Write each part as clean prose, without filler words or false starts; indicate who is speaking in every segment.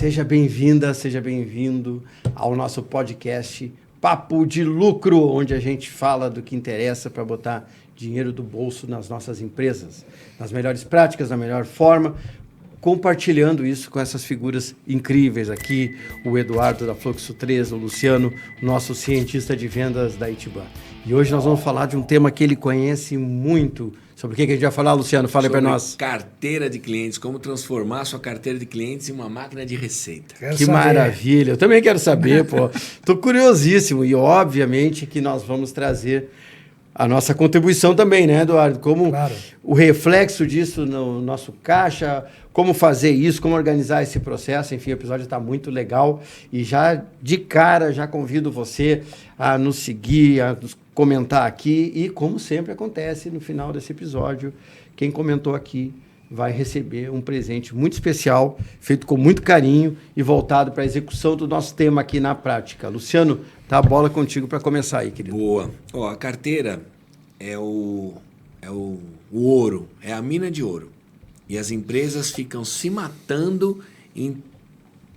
Speaker 1: Seja bem-vinda, seja bem-vindo ao nosso podcast Papo de Lucro, onde a gente fala do que interessa para botar dinheiro do bolso nas nossas empresas, nas melhores práticas, da melhor forma, compartilhando isso com essas figuras incríveis aqui, o Eduardo da Fluxo 3, o Luciano, nosso cientista de vendas da Itiban. E hoje nós vamos falar de um tema que ele conhece muito. Sobre o que a gente vai falar, Luciano? Fala aí para nós.
Speaker 2: Carteira de clientes, como transformar a sua carteira de clientes em uma máquina de receita.
Speaker 1: Que maravilha, eu também quero saber, pô. Tô curiosíssimo e obviamente que nós vamos trazer a nossa contribuição também, né, Eduardo? Como o reflexo disso no nosso caixa, como fazer isso, como organizar esse processo. Enfim, o episódio está muito legal e já de cara já convido você a nos seguir, a nos comentar aqui e, como sempre acontece no final desse episódio, quem comentou aqui vai receber um presente muito especial, feito com muito carinho e voltado para a execução do nosso tema aqui na prática. Luciano, tá a bola contigo para começar aí, querido.
Speaker 2: Boa. Ó, a carteira é o ouro, é a mina de ouro. E as empresas ficam se matando em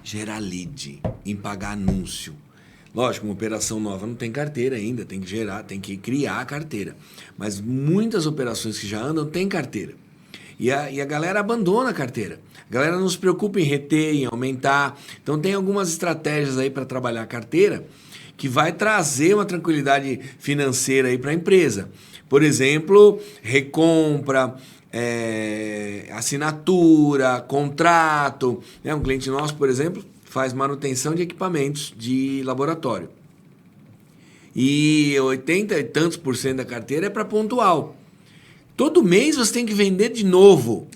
Speaker 2: gerar lead, em pagar anúncio. Lógico, uma operação nova não tem carteira ainda, tem que gerar, tem que criar a carteira. Mas muitas operações que já andam têm carteira. E a galera abandona a carteira. A galera não se preocupa em reter, em aumentar. Então tem algumas estratégias aí para trabalhar a carteira que vai trazer uma tranquilidade financeira aí para a empresa. Por exemplo, recompra, assinatura, contrato. Um cliente nosso, por exemplo, faz manutenção de equipamentos de laboratório. E 80 e tantos % da carteira é para pontual. Todo mês você tem que vender de novo.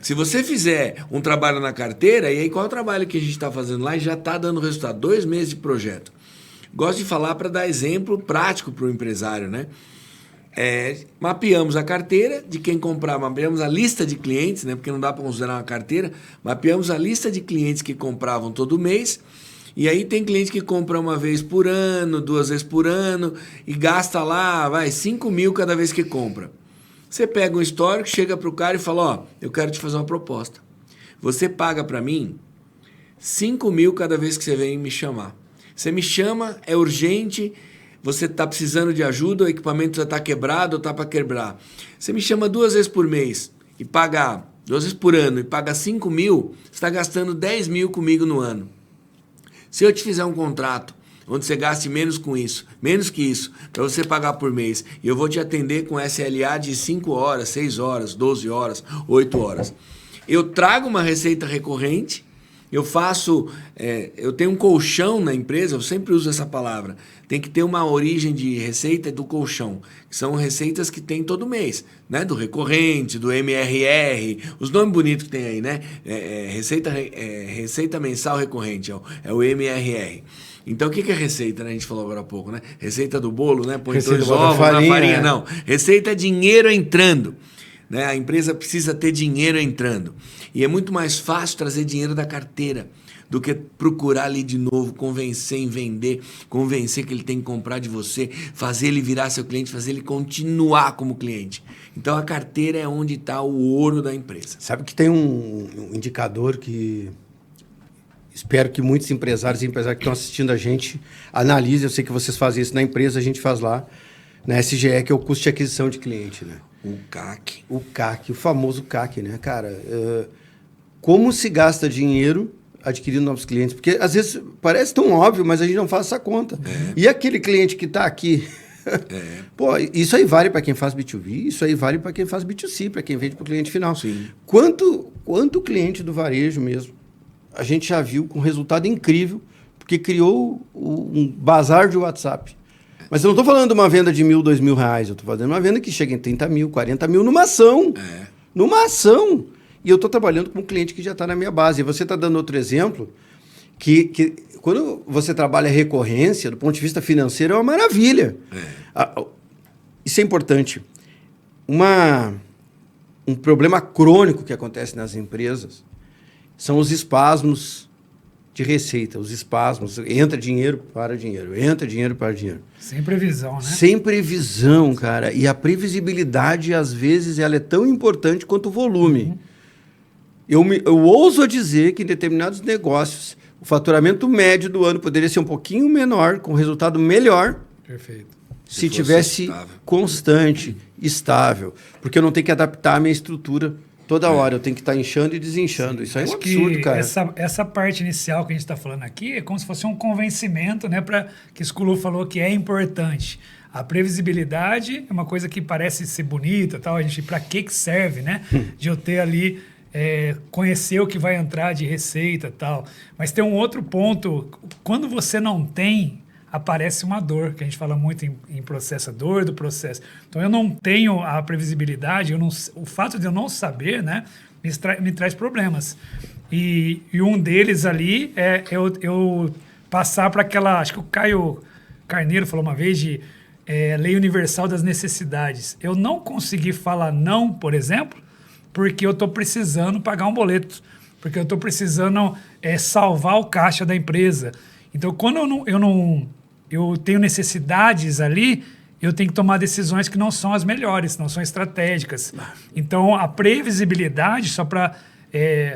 Speaker 2: Se você fizer um trabalho na carteira, e aí qual é o trabalho que a gente está fazendo lá e já está dando resultado? 2 meses de projeto. Gosto de falar para dar exemplo prático para o empresário, né? Mapeamos a carteira de quem comprar, mapeamos a lista de clientes, né? Porque não dá para considerar uma carteira, mapeamos a lista de clientes que compravam todo mês, e aí tem cliente que compra uma vez por ano, 2 vezes por ano, e gasta lá, 5 mil cada vez que compra. Você pega um histórico, chega para o cara e fala, eu quero te fazer uma proposta. Você paga para mim 5 mil cada vez que você vem me chamar. Você me chama, é urgente, você está precisando de ajuda, o equipamento já está quebrado ou está para quebrar. Você me chama 2 vezes por mês e paga 2 vezes por ano e paga 5 mil, você está gastando 10 mil comigo no ano. Se eu te fizer um contrato onde você gaste menos que isso, para você pagar por mês, e eu vou te atender com SLA de 5 horas, 6 horas, 12 horas, 8 horas. Eu trago uma receita recorrente, eu tenho um colchão na empresa, eu sempre uso essa palavra, tem que ter uma origem de receita do colchão, que são receitas que tem todo mês, né? Do recorrente, do MRR, os nomes bonitos que tem aí, né? Receita mensal recorrente, é o MRR. Então, o que é receita, né? A gente falou agora há pouco, né? Receita do bolo, né? Põe 2 ovos na farinha, não. Receita é dinheiro entrando. Né? A empresa precisa ter dinheiro entrando. E é muito mais fácil trazer dinheiro da carteira do que procurar ali de novo, convencer em vender, convencer que ele tem que comprar de você, fazer ele virar seu cliente, fazer ele continuar como cliente. Então, a carteira é onde está o ouro da empresa.
Speaker 1: Sabe que tem um indicador que espero que muitos empresários e empresários que estão assistindo a gente analisem. Eu sei que vocês fazem isso na empresa, a gente faz lá na SGE, que é o custo de aquisição de cliente, né?
Speaker 2: O CAC.
Speaker 1: O CAC, o famoso CAC, né, cara? Como se gasta dinheiro adquirindo novos clientes? Porque, às vezes, parece tão óbvio, mas a gente não faz essa conta. E aquele cliente que está aqui... Pô, isso aí vale para quem faz B2B, isso aí vale para quem faz B2C, para quem vende para o cliente final.
Speaker 2: Sim.
Speaker 1: Quanto cliente do varejo mesmo a gente já viu com resultado incrível, porque criou um bazar de WhatsApp. Mas eu não estou falando de uma venda de 1.000, 2.000 reais. Eu estou fazendo uma venda que chega em 30 mil, 40 mil numa ação. Numa ação. E eu estou trabalhando com um cliente que já está na minha base. E você está dando outro exemplo que quando você trabalha recorrência, do ponto de vista financeiro, é uma maravilha. Isso é importante. Um problema crônico que acontece nas empresas são os espasmos de receita, os espasmos, entra dinheiro, para dinheiro, entra dinheiro, para dinheiro.
Speaker 3: Sem previsão, né?
Speaker 1: Sem previsão, cara. E a previsibilidade, às vezes, ela é tão importante quanto o volume. Eu ouso dizer que em determinados negócios, o faturamento médio do ano poderia ser um pouquinho menor, com resultado melhor.
Speaker 3: Perfeito.
Speaker 1: Se tivesse constante, estável. Porque eu não tenho que adaptar a minha estrutura toda hora. Eu tenho que estar inchando e desinchando. Isso aí é um absurdo, cara.
Speaker 3: Essa parte inicial que a gente está falando aqui é como se fosse um convencimento, né? Que o Sculu falou que é importante. A previsibilidade é uma coisa que parece ser bonita, tal. A gente, para que serve, né? De eu ter ali, conhecer o que vai entrar de receita, tal. Mas tem um outro ponto. Quando você não tem, aparece uma dor, que a gente fala muito em processo, a dor do processo. Então, eu não tenho a previsibilidade, o fato de eu não saber, né, me traz problemas. E um deles ali é eu passar para aquela... Acho que o Caio Carneiro falou uma vez de lei universal das necessidades. Eu não consegui falar não, por exemplo, porque eu estou precisando pagar um boleto, porque eu estou precisando salvar o caixa da empresa. Então, quando eu tenho necessidades ali, eu tenho que tomar decisões que não são as melhores, não são estratégicas. Então, a previsibilidade, só para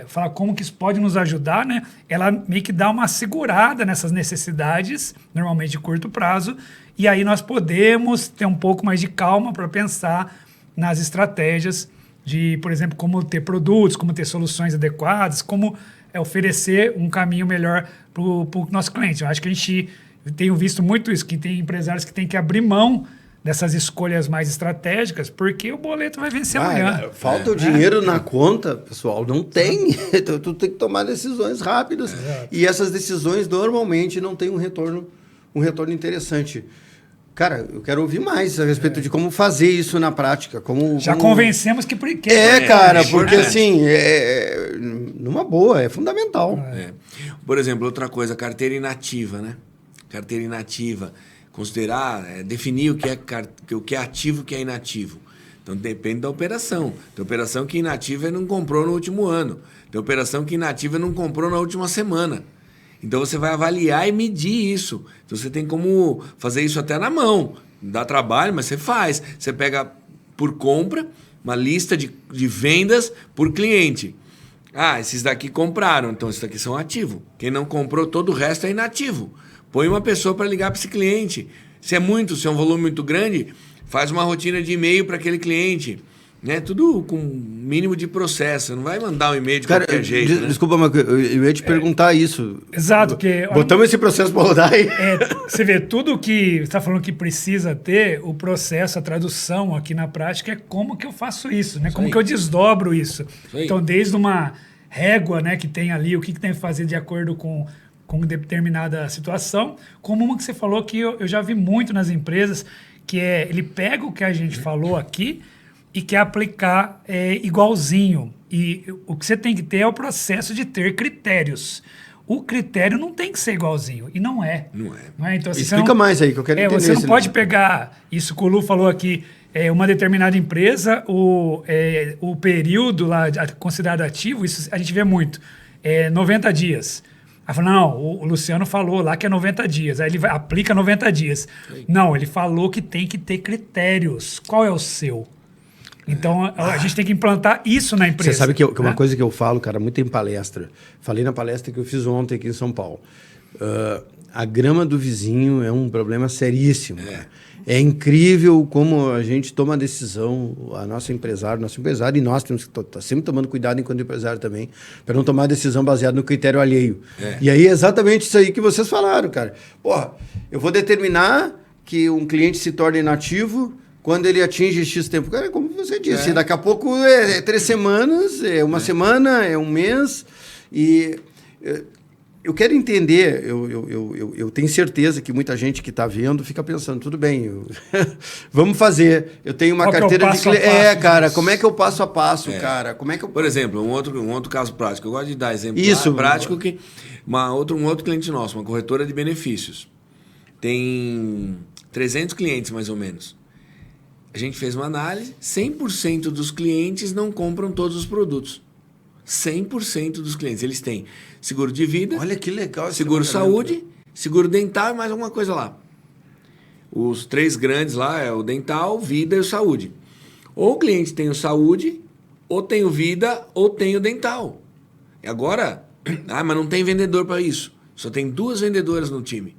Speaker 3: falar como que isso pode nos ajudar, né? Ela meio que dá uma segurada nessas necessidades, normalmente de curto prazo, e aí nós podemos ter um pouco mais de calma para pensar nas estratégias de, por exemplo, como ter produtos, como ter soluções adequadas, como oferecer um caminho melhor para o nosso cliente. Eu acho que a gente... Tenho visto muito isso, que tem empresários que têm que abrir mão dessas escolhas mais estratégicas, porque o boleto vai vencer amanhã.
Speaker 1: Falta o dinheiro na conta, pessoal, não tem. Então, tu tem que tomar decisões rápidas. E essas decisões normalmente não têm um retorno interessante. Cara, eu quero ouvir mais a respeito de como fazer isso na prática.
Speaker 3: Já convencemos que por quê?
Speaker 1: Cara, porque assim, numa boa, é fundamental.
Speaker 2: Por exemplo, outra coisa, carteira inativa, né? Carteira inativa, considerar, definir o que é ativo e o que é inativo. Então, depende da operação. Tem operação que inativa não comprou no último ano. Tem operação que inativa não comprou na última semana. Então, você vai avaliar e medir isso. Então, você tem como fazer isso até na mão. Dá trabalho, mas você faz. Você pega por compra uma lista de vendas por cliente. Ah, esses daqui compraram, então esses daqui são ativos. Quem não comprou, todo o resto é inativo. Põe uma pessoa para ligar para esse cliente. Se é um volume muito grande, faz uma rotina de e-mail para aquele cliente. Né? Tudo com mínimo de processo. Não vai mandar um e-mail de qualquer jeito.
Speaker 1: Desculpa, mas eu ia te perguntar isso.
Speaker 3: Exato. Porque,
Speaker 1: botamos esse processo para rodar aí.
Speaker 3: Você vê, tudo que você está falando que precisa ter, o processo, a tradução aqui na prática é como que eu faço isso, né? Como que eu desdobro isso. Então, desde uma régua, né, que tem ali, o que tem que fazer de acordo com determinada situação, como uma que você falou que eu já vi muito nas empresas, que ele pega o que a gente falou aqui e quer aplicar igualzinho. E o que você tem que ter é o processo de ter critérios. O critério não tem que ser igualzinho, e não é.
Speaker 2: Não é.
Speaker 3: Então, assim,
Speaker 1: explica mais aí, que eu quero entender.
Speaker 3: Você não pode pegar, isso que o Lu falou aqui, uma determinada empresa, o período lá considerado ativo, isso a gente vê muito, 90 dias. Aí fala, não, o Luciano falou lá que é 90 dias. Aí ele aplica 90 dias. Sim. Não, ele falou que tem que ter critérios. Qual é o seu? Então, a gente tem que implantar isso na empresa.
Speaker 1: Você sabe que uma coisa que eu falo, cara, muito em palestra. Falei na palestra que eu fiz ontem aqui em São Paulo. A grama do vizinho é um problema seríssimo. É incrível como a gente toma a decisão, nosso empresário, e nós temos que estar sempre tomando cuidado enquanto empresário também, para não tomar a decisão baseada no critério alheio. E aí é exatamente isso aí que vocês falaram, cara. Porra, eu vou determinar que um cliente se torne inativo quando ele atinge X tempo. Cara, como você disse, daqui a pouco é 3 semanas, é uma semana, é um mês, e... Eu quero entender, eu tenho certeza que muita gente que está vendo fica pensando, tudo bem, vamos fazer. Eu tenho uma carteira de cliente. Cara, como é que eu passo a passo, cara? Como é que eu...
Speaker 2: Por exemplo, um outro caso prático. Eu gosto de dar exemplo prático que um outro cliente nosso, uma corretora de benefícios. Tem 300 clientes, mais ou menos. A gente fez uma análise, 100% dos clientes não compram todos os produtos. 100% dos clientes. Eles têm seguro de vida,
Speaker 1: olha que legal,
Speaker 2: seguro saúde, seguro dental e mais alguma coisa lá. Os 3 grandes lá é o dental, vida e o saúde. Ou o cliente tem o saúde ou tenho vida ou tenho dental. E agora, mas não tem vendedor para isso. Só tem 2 vendedoras no time.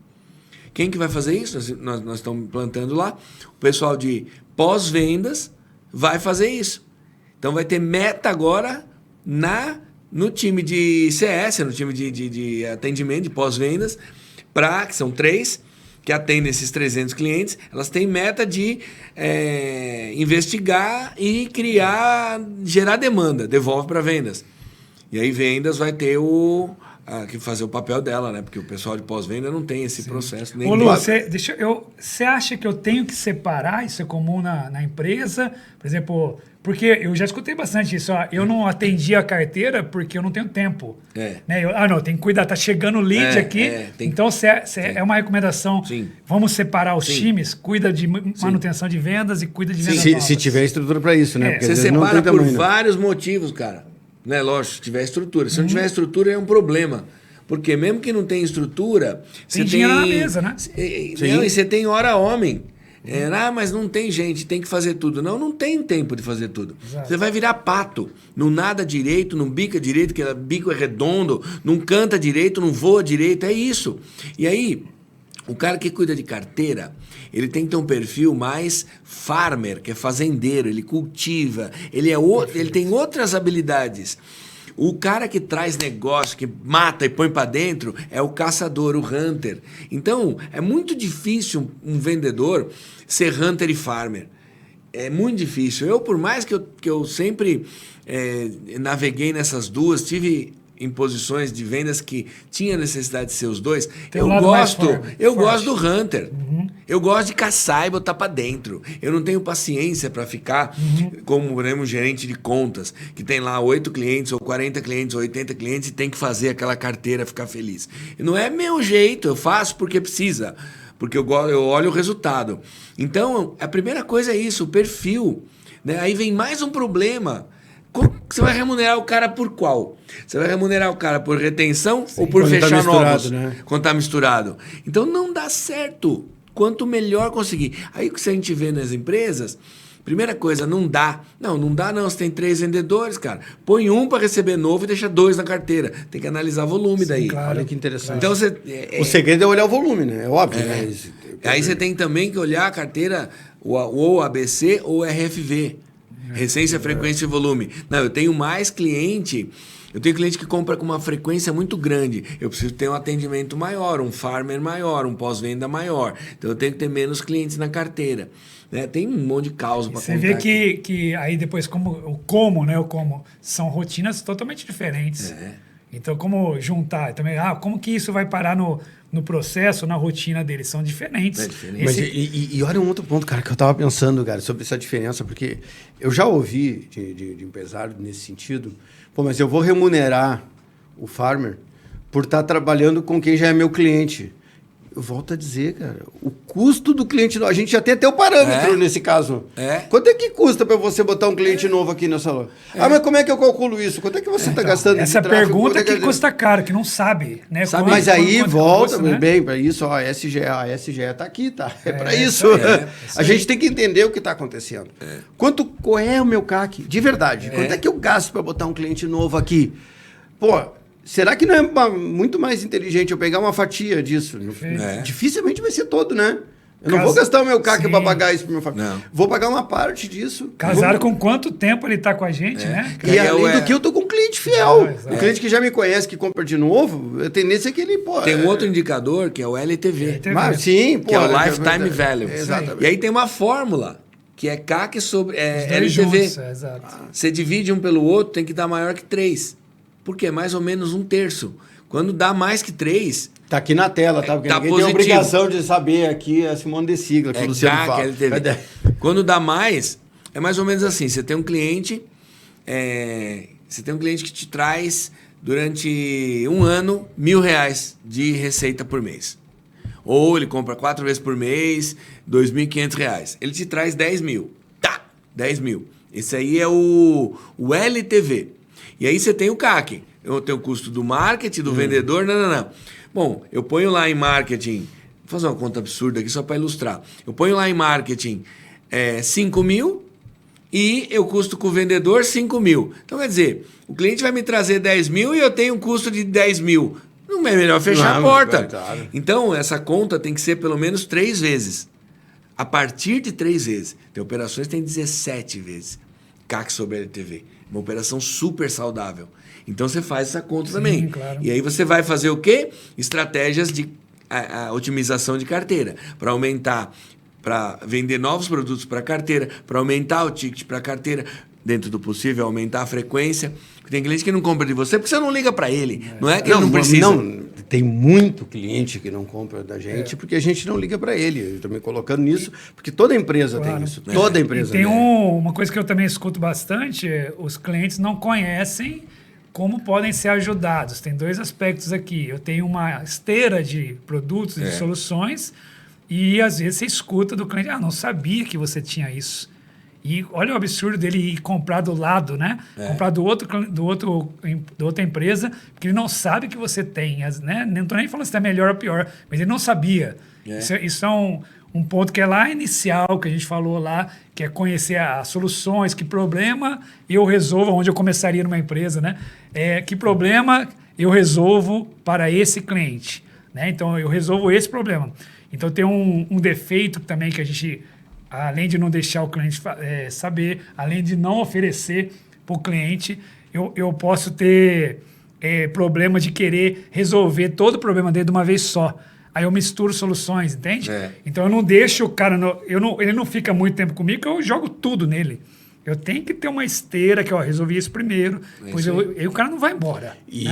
Speaker 2: Quem que vai fazer isso? Nós estamos implantando lá. O pessoal de pós-vendas vai fazer isso. Então vai ter meta agora no time de CS, no time de atendimento, de pós-vendas, que são 3, que atendem esses 300 clientes. Elas têm meta de investigar e gerar demanda, devolve para vendas. E aí vendas vai ter que fazer o papel dela, né? Porque o pessoal de pós-venda não tem esse processo.
Speaker 3: Ô, Lu, você acha que eu tenho que separar, isso é comum na empresa? Por exemplo, porque eu já escutei bastante isso, eu não atendi a carteira porque eu não tenho tempo. Né? Não, tem que cuidar, tá chegando o lead aqui. Então, é uma recomendação, vamos separar os times, cuida de manutenção de vendas e cuida de vendas novas.
Speaker 1: Se tiver estrutura para isso, né?
Speaker 2: Porque você separa por vários motivos, cara. Né? Lógico, se tiver estrutura. Se não tiver estrutura, é um problema. Porque mesmo que não tenha estrutura...
Speaker 3: Tem dinheiro na mesa, né?
Speaker 2: E você tem hora homem. Mas não tem gente, tem que fazer tudo. Não tem tempo de fazer tudo. Exato. Você vai virar pato. Não nada direito, não bica direito, que o bico é redondo, não canta direito, não voa direito. É isso. E aí... O cara que cuida de carteira, ele tem que ter um perfil mais farmer, que é fazendeiro, ele cultiva, ele tem outras habilidades. O cara que traz negócio, que mata e põe para dentro, é o caçador, o hunter. Então, é muito difícil um vendedor ser hunter e farmer. É muito difícil. Por mais que eu sempre naveguei nessas duas, tive... em posições de vendas que tinha necessidade de ser os dois, eu gosto do hunter. Eu gosto de caçar e botar para dentro. Eu não tenho paciência para ficar como, por exemplo, um gerente de contas, que tem lá 8 clientes, ou 40 clientes, ou 80 clientes, e tem que fazer aquela carteira ficar feliz. Não é meu jeito, eu faço porque precisa, porque eu olho o resultado. Então, a primeira coisa é isso, o perfil. Né? Aí vem mais um problema. Você vai remunerar o cara por qual? Você vai remunerar o cara por retenção ou por fechar novos? Né? Quando está misturado. Então não dá certo. Quanto melhor conseguir. Aí o que a gente vê nas empresas, primeira coisa, não dá. Não dá não. Você tem 3 vendedores, cara. Põe um para receber novo e deixa 2 na carteira. Tem que analisar volume daí.
Speaker 1: Claro. Olha que interessante.
Speaker 2: Então,
Speaker 1: o segredo é olhar o volume, né? É óbvio. Né?
Speaker 2: Aí você tem também que olhar a carteira ou ABC ou RFV. Recência, frequência e volume. Não, eu tenho mais cliente. Eu tenho cliente que compra com uma frequência muito grande. Eu preciso ter um atendimento maior, um farmer maior, um pós-venda maior. Então eu tenho que ter menos clientes na carteira. Né? Tem um monte de causa para contar.
Speaker 3: Você vê que aí depois o como são rotinas totalmente diferentes. Então como juntar também? Como que isso vai parar no processo, na rotina deles? São diferentes.
Speaker 1: Mas, e olha um outro ponto, cara, que eu estava pensando, cara, sobre essa diferença, porque eu já ouvi de empresário nesse sentido, mas eu vou remunerar o farmer por estar trabalhando com quem já é meu cliente. Eu volto a dizer, cara, o custo do cliente... A gente já tem até o parâmetro nesse caso. Quanto é que custa para você botar um cliente novo aqui na sala? Mas como é que eu calculo isso? Quanto é que você está gastando?
Speaker 3: Essa pergunta que custa caro, que não sabe. Né?
Speaker 1: Mas aí volta, bem, para isso, a SGE está aqui, tá? É para isso. A gente tem que entender o que está acontecendo. Qual é o meu CAC? De verdade. Quanto é que eu gasto para botar um cliente novo aqui? Será que não é muito mais inteligente eu pegar uma fatia disso? Dificilmente vai ser todo, né? Eu não vou gastar o meu CAC para pagar isso para o meu família. Vou pagar uma parte disso.
Speaker 3: Casado com quanto tempo ele está com a gente, né?
Speaker 1: E além do que eu estou com um cliente fiel. Um cliente que já me conhece, que compra de novo, a tendência é que ele...
Speaker 2: Tem um outro indicador, que é o LTV.
Speaker 1: Sim,
Speaker 2: que é o Lifetime Value.
Speaker 1: Exatamente.
Speaker 2: E aí tem uma fórmula, que é CAC sobre LTV. Você divide um pelo outro, tem que dar maior que 3. Porque é mais ou menos 1/3. Quando dá mais que 3...
Speaker 1: Tá aqui na tela, tá? Porque ninguém tem obrigação de saber aqui a Simone de Sigla, que o Luciano fala.
Speaker 2: LTV. Quando dá mais, é mais ou menos assim. Você tem um cliente que te traz, durante um ano, R$1.000 de receita por mês. Ou ele compra 4 vezes por mês, R$2.500. Ele te traz 10 mil. Tá, 10 mil. Esse aí é o LTV. E aí você tem o CAC. Eu tenho o custo do marketing, do vendedor, não. Bom, eu ponho lá em marketing... Vou fazer uma conta absurda aqui só para ilustrar. Eu ponho lá em marketing 5 mil e eu custo com o vendedor 5 mil. Então, quer dizer, o cliente vai me trazer 10 mil e eu tenho um custo de 10 mil. Não é melhor fechar a porta. Claro. Então, essa conta tem que ser pelo menos 3 vezes. A partir de 3 vezes. Tem operações que tem 17 vezes. CAC sobre LTV. Uma operação super saudável. Então, você faz essa conta também.
Speaker 3: Claro.
Speaker 2: E aí você vai fazer o quê? Estratégias de a otimização de carteira. Para aumentar, para vender novos produtos para a carteira, para aumentar o ticket para a carteira, dentro do possível, aumentar a frequência. Tem cliente que não compra de você porque você não liga para ele. Não é que ele não precisa.
Speaker 1: Não, tem muito cliente que não compra da gente porque a gente não liga para ele. Eu estou me colocando nisso, porque toda empresa tem isso. Toda empresa
Speaker 3: tem. Uma coisa que eu também escuto bastante, os clientes não conhecem como podem ser ajudados. Tem 2 aspectos aqui. Eu tenho uma esteira de produtos, de soluções, e às vezes você escuta do cliente, não sabia que você tinha isso. E olha o absurdo dele ir comprar do lado, né? Comprar da outra empresa, porque ele não sabe que você tem, né? Não estou nem falando se é melhor ou pior, mas ele não sabia. Isso é um ponto que é lá inicial, que a gente falou lá, que é conhecer as soluções, que problema eu resolvo, onde eu começaria numa empresa, né? Que problema eu resolvo para esse cliente, né? Então, eu resolvo esse problema. Então, tem um defeito também que a gente... Além de não deixar o cliente saber, além de não oferecer para o cliente, eu posso ter problema de querer resolver todo o problema dele de uma vez só. Aí eu misturo soluções, entende? Então eu não deixo o cara... ele não fica muito tempo comigo, eu jogo tudo nele. Eu tenho que ter uma esteira que, resolvi isso primeiro, depois aí o cara não vai embora.
Speaker 1: E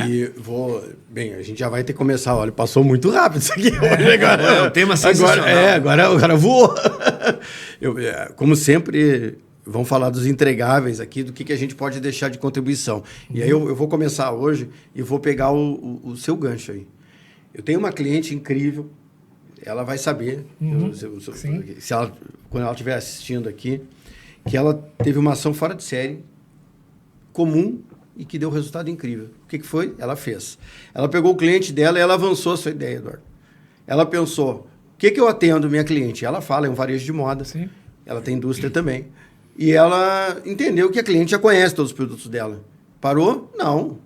Speaker 1: Bem, a gente já vai ter que começar. Olha, passou muito rápido isso aqui. Agora,
Speaker 2: o tema sensacional.
Speaker 1: Agora voou. Como sempre, vamos falar dos entregáveis aqui, do que a gente pode deixar de contribuição. E aí eu vou começar hoje e vou pegar o seu gancho aí. Eu tenho uma cliente incrível, ela vai saber, quando ela estiver assistindo aqui, que ela teve uma ação fora de série, comum, e que deu resultado incrível. O que foi? Ela fez. Ela pegou o cliente dela e ela avançou a sua ideia, Eduardo. Ela pensou, o que eu atendo minha cliente? Ela fala, é um varejo de moda, ela tem indústria também. E ela entendeu que a cliente já conhece todos os produtos dela. Parou? Não.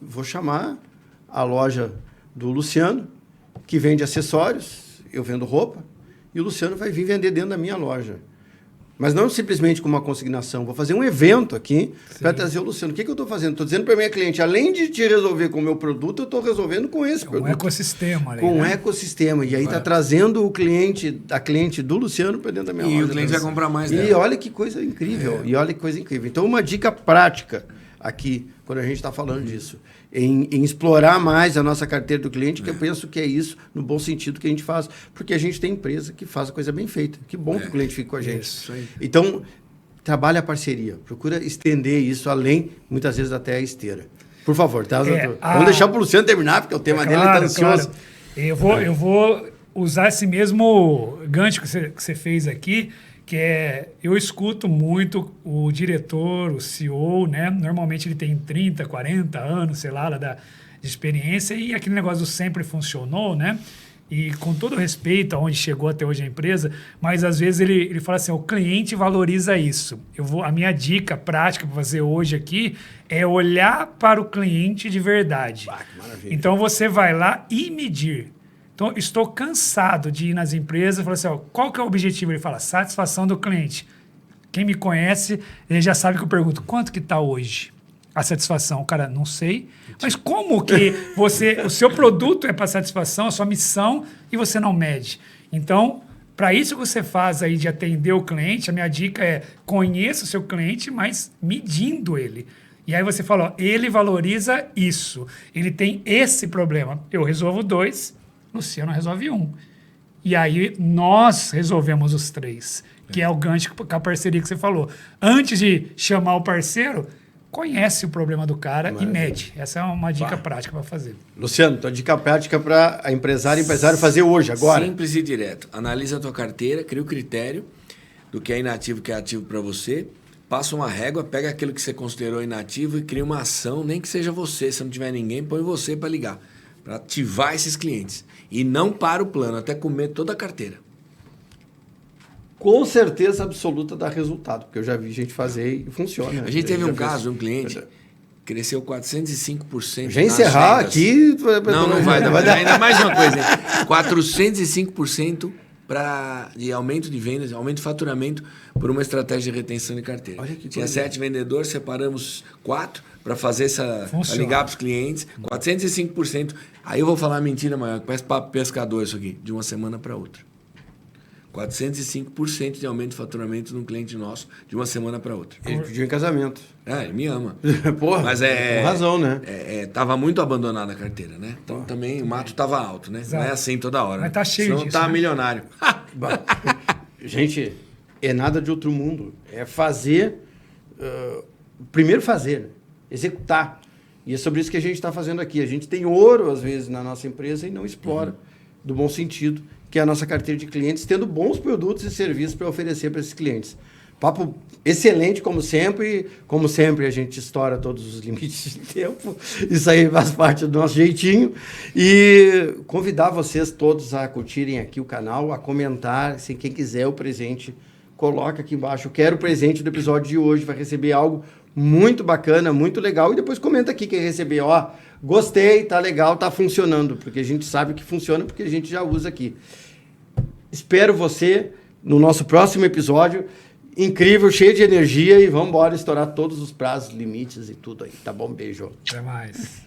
Speaker 1: Vou chamar a loja do Luciano, que vende acessórios, eu vendo roupa, e o Luciano vai vir vender dentro da minha loja. Mas não simplesmente com uma consignação. Vou fazer um evento aqui para trazer o Luciano. O que eu estou fazendo? Estou dizendo para a minha cliente, além de te resolver com o meu produto, eu estou resolvendo com esse produto.
Speaker 3: Um ecossistema. Ali,
Speaker 1: um ecossistema. E aí está trazendo a cliente do Luciano para dentro da minha loja.
Speaker 2: E o cliente vai comprar mais dela.
Speaker 1: E olha que coisa incrível. Então, uma dica prática aqui, quando a gente está falando disso, em explorar mais a nossa carteira do cliente, que eu penso que é isso, no bom sentido que a gente faz, porque a gente tem empresa que faz a coisa bem feita. Que bom que o cliente fique com a gente.
Speaker 2: Isso aí.
Speaker 1: Então, trabalha a parceria, procura estender isso além, muitas vezes, até a esteira. Por favor, tá? Vamos deixar para o Luciano terminar, porque o tema dele está ansioso.
Speaker 3: Claro. Eu vou usar esse mesmo gancho que você fez aqui, que eu escuto muito o diretor, o CEO, né? Normalmente ele tem 30, 40 anos, sei lá, de experiência, e aquele negócio sempre funcionou, né? E com todo respeito aonde chegou até hoje a empresa, mas às vezes ele fala assim, o cliente valoriza isso. A minha dica prática para fazer hoje aqui é olhar para o cliente de verdade.
Speaker 1: Que maravilha.
Speaker 3: Então você vai lá e medir. Então, estou cansado de ir nas empresas e falar assim, qual que é o objetivo? Ele fala, satisfação do cliente. Quem me conhece, ele já sabe que eu pergunto, quanto que está hoje a satisfação? O cara, não sei. Mas como que o seu produto é para satisfação, a sua missão, e você não mede? Então, para isso que você faz aí de atender o cliente, a minha dica é conheça o seu cliente, mas medindo ele. E aí você fala, ele valoriza isso. Ele tem esse problema. Eu resolvo 2, Luciano resolve 1. E aí nós resolvemos os 3, que é o gancho com a parceria que você falou. Antes de chamar o parceiro, conhece o problema do cara e mede. Essa é uma dica prática para fazer.
Speaker 1: Luciano, tua dica prática para a empresário fazer hoje, agora.
Speaker 2: Simples e direto. Analisa a tua carteira, cria o critério do que é inativo e que é ativo para você. Passa uma régua, pega aquilo que você considerou inativo e cria uma ação, nem que seja você. Se não tiver ninguém, põe você para ligar. Para ativar esses clientes. E não para o plano, até comer toda a carteira.
Speaker 1: com certeza absoluta dá resultado, porque eu já vi gente fazer e funciona.
Speaker 2: A gente teve um caso de um cliente, cresceu 405%.
Speaker 1: Já encerrar aqui...
Speaker 2: Não vai dar. Ainda mais uma coisa, hein? 405% de aumento de vendas, aumento de faturamento por uma estratégia de retenção de carteira. Tinha 7 vendedores, separamos 4 para fazer pra ligar para os clientes. 405%. Aí eu vou falar mentira maior, que parece papo pescador isso aqui, de uma semana para outra. 405% de aumento de faturamento num cliente nosso de uma semana para outra.
Speaker 1: Ele pediu em casamento.
Speaker 2: Ele me ama.
Speaker 1: Porra,
Speaker 2: mas
Speaker 1: com razão, né?
Speaker 2: Tava muito abandonada a carteira, né? Então também o mato tava alto, né?
Speaker 3: Exato.
Speaker 2: Não é assim toda hora.
Speaker 3: Mas tá cheio
Speaker 2: senão
Speaker 3: disso,
Speaker 2: tá
Speaker 3: né?
Speaker 2: milionário.
Speaker 1: Gente, é nada de outro mundo. É fazer... primeiro fazer, né? Executar. E é sobre isso que a gente está fazendo aqui. A gente tem ouro, às vezes, na nossa empresa e não explora do bom sentido, que é a nossa carteira de clientes, tendo bons produtos e serviços para oferecer para esses clientes. Papo excelente, como sempre. Como sempre, a gente estoura todos os limites de tempo. Isso aí faz parte do nosso jeitinho. E convidar vocês todos a curtirem aqui o canal, a comentar. Se quem quiser o presente, coloca aqui embaixo. Eu quero o presente do episódio de hoje. Vai receber algo muito bacana, muito legal. E depois comenta aqui quem receber. Ó, gostei, tá legal, tá funcionando. Porque a gente sabe que funciona, porque a gente já usa aqui. Espero você no nosso próximo episódio. Incrível, cheio de energia. E vamos embora estourar todos os prazos, limites e tudo aí. Tá bom? Beijo.
Speaker 3: Até mais.